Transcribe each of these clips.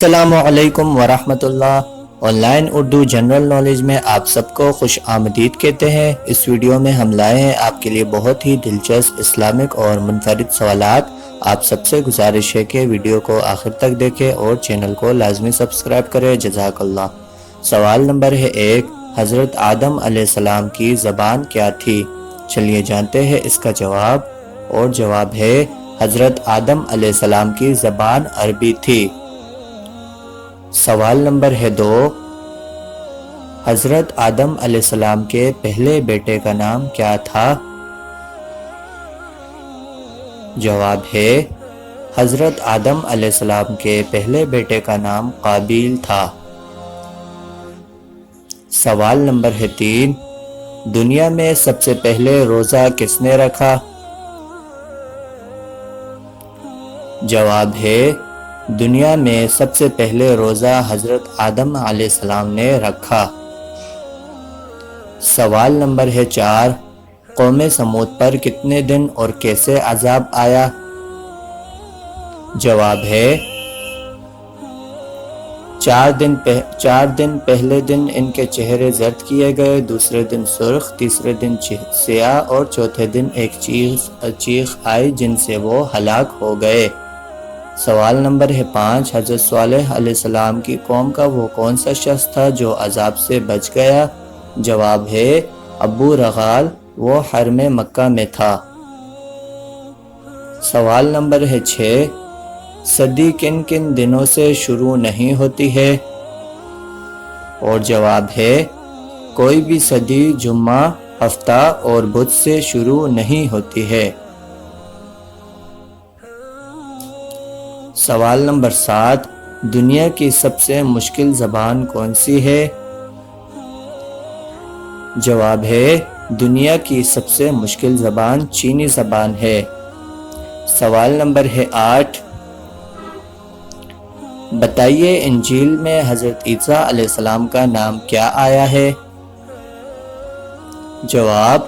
السلام علیکم ورحمۃ اللہ۔ Online Urdu general knowledge میں آپ سب کو خوش آمدید کہتے ہیں۔ اس ویڈیو میں ہم لائے ہیں آپ کے لیے بہت ہی دلچسپ اسلامک اور منفرد سوالات۔ آپ سب سے گزارش ہے کہ ویڈیو کو آخر تک دیکھیں اور چینل کو لازمی سبسکرائب کریں۔ جزاک اللہ۔ سوال نمبر ہے 1، حضرت آدم علیہ السلام کی زبان کیا تھی؟ چلیے جانتے ہیں اس کا جواب، اور جواب ہے حضرت آدم علیہ السلام کی زبان عربی تھی۔ سوال نمبر ہے 2، حضرت آدم علیہ السلام کے پہلے بیٹے کا نام کیا تھا؟ جواب ہے حضرت آدم علیہ السلام کے پہلے بیٹے کا نام قابیل تھا۔ سوال نمبر ہے 3، دنیا میں سب سے پہلے روزہ کس نے رکھا؟ جواب ہے دنیا میں سب سے پہلے روزہ حضرت آدم علیہ السلام نے رکھا۔ سوال نمبر ہے 4، قوم سمود پر کتنے دن اور کیسے عذاب آیا؟ جواب ہے 4 دن۔ پہلے دن ان کے چہرے زرد کیے گئے، دوسرے دن سرخ، تیسرے دن سیاہ اور چوتھے دن ایک چیخ آئی جن سے وہ ہلاک ہو گئے۔ سوال نمبر ہے 5، حضرت صالح علیہ السلام کی قوم کا وہ کون سا شخص تھا جو عذاب سے بچ گیا؟ جواب ہے ابو رغال، وہ حرم مکہ میں تھا۔ سوال نمبر ہے 6، صدی کن کن دنوں سے شروع نہیں ہوتی ہے؟ اور جواب ہے کوئی بھی صدی جمعہ، ہفتہ اور بدھ سے شروع نہیں ہوتی ہے۔ سوال نمبر 7، دنیا کی سب سے مشکل زبان کون سی ہے؟ جواب ہے دنیا کی سب سے مشکل زبان چینی زبان ہے۔ سوال نمبر ہے 8، بتائیے انجیل میں حضرت عیسیٰ علیہ السلام کا نام کیا آیا ہے؟ جواب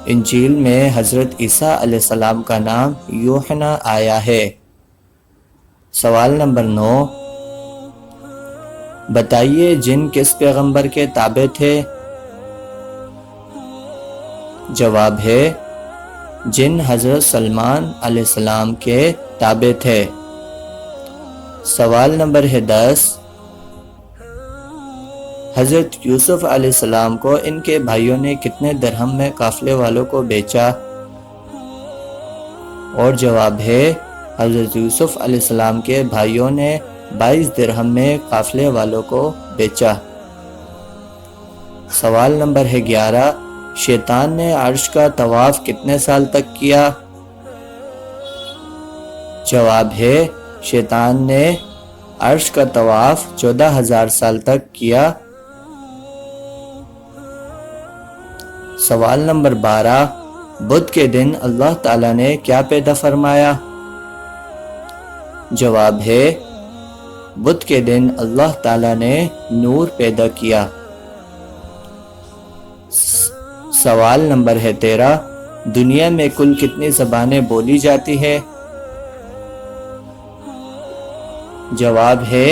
انجیل میں حضرت عیسیٰ علیہ السلام کا نام یوحنا آیا ہے۔ سوال نمبر 9، بتائیے جن کس پیغمبر کے تابع تھے؟ جواب ہے جن حضرت سلمان علیہ السلام کے تابع تھے۔ سوال نمبر ہے 10، حضرت یوسف علیہ السلام کو ان کے بھائیوں نے کتنے درہم میں قافلے والوں کو بیچا؟ اور جواب ہے حضرت یوسف علیہ السلام کے بھائیوں نے 22 درہم میں قافلے والوں کو بیچا۔ سوال نمبر ہے 11، شیطان نے عرش کا طواف کتنے سال تک کیا؟ جواب ہے شیطان نے عرش کا طواف 14,000 سال تک کیا۔ سوال نمبر 12، بدھ کے دن اللہ تعالیٰ نے کیا پیدا فرمایا؟ جواب ہے بدھ کے دن اللہ تعالیٰ نے نور پیدا کیا۔ سوال نمبر ہے 13، دنیا میں کل کتنی زبانیں بولی جاتی ہے؟ جواب ہے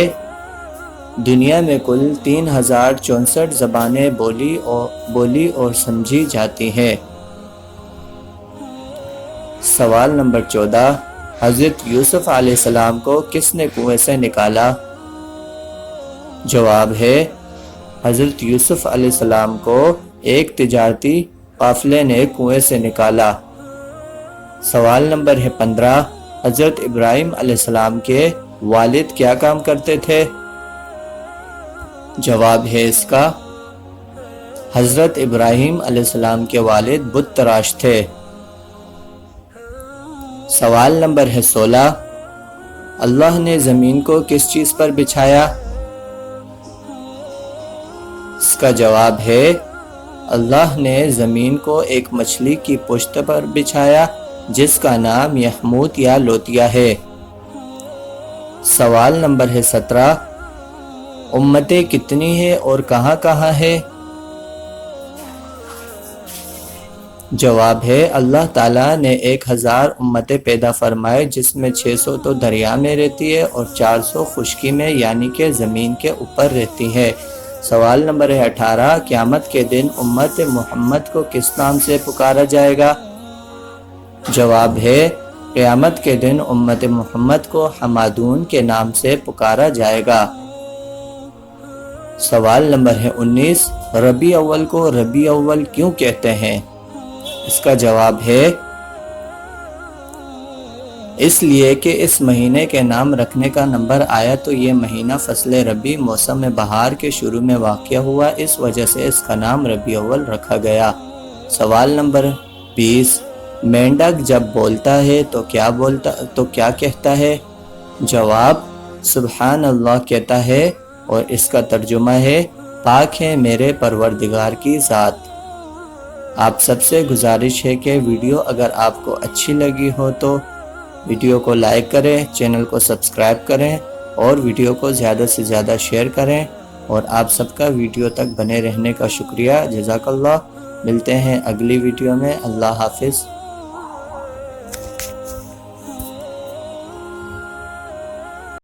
دنیا میں کل 3064 زبانیں بولی اور سمجھی جاتی ہیں۔ سوال نمبر 14، حضرت یوسف علیہ السلام کو کس نے کنویں سے نکالا؟ جواب ہے حضرت یوسف علیہ السلام کو ایک تجارتی قافلے نے کنویں سے نکالا۔ سوال نمبر ہے 15، حضرت ابراہیم علیہ السلام کے والد کیا کام کرتے تھے؟ جواب ہے اس کا حضرت ابراہیم علیہ السلام کے والد بت تراش تھے۔ سوال نمبر ہے 16، اللہ نے زمین کو کس چیز پر بچھایا؟ اس کا جواب ہے اللہ نے زمین کو ایک مچھلی کی پشت پر بچھایا جس کا نام یحموت یا لوتیا ہے۔ سوال نمبر ہے 17، امتیں کتنی ہیں اور کہاں کہاں ہے؟ جواب ہے اللہ تعالیٰ نے 1000 امتیں پیدا فرمائے جس میں 600 تو دریا میں رہتی ہے اور 400 خشکی میں یعنی کہ زمین کے اوپر رہتی ہے۔ سوال نمبر 18 قیامت کے دن امت محمد کو کس نام سے پکارا جائے گا؟ جواب ہے قیامت کے دن امت محمد کو حمادون کے نام سے پکارا جائے گا۔ سوال نمبر 19 ربیع اول کو ربیع اول کیوں کہتے ہیں؟ اس کا جواب ہے اس لیے کہ اس مہینے کے نام رکھنے کا نمبر آیا تو یہ مہینہ فصل ربیع موسم بہار کے شروع میں واقع ہوا، اس وجہ سے اس کا نام ربیع اول رکھا گیا۔ سوال نمبر 20 مینڈک جب بولتا ہے تو کیا کہتا ہے؟ جواب سبحان اللہ کہتا ہے اور اس کا ترجمہ ہے پاک ہے میرے پروردگار کی ذات۔ آپ سب سے گزارش ہے کہ ویڈیو اگر آپ کو اچھی لگی ہو تو ویڈیو کو لائک کریں، چینل کو سبسکرائب کریں اور ویڈیو کو زیادہ سے زیادہ شیئر کریں، اور آپ سب کا ویڈیو تک بنے رہنے کا شکریہ۔ جزاک اللہ۔ ملتے ہیں اگلی ویڈیو میں۔ اللہ حافظ۔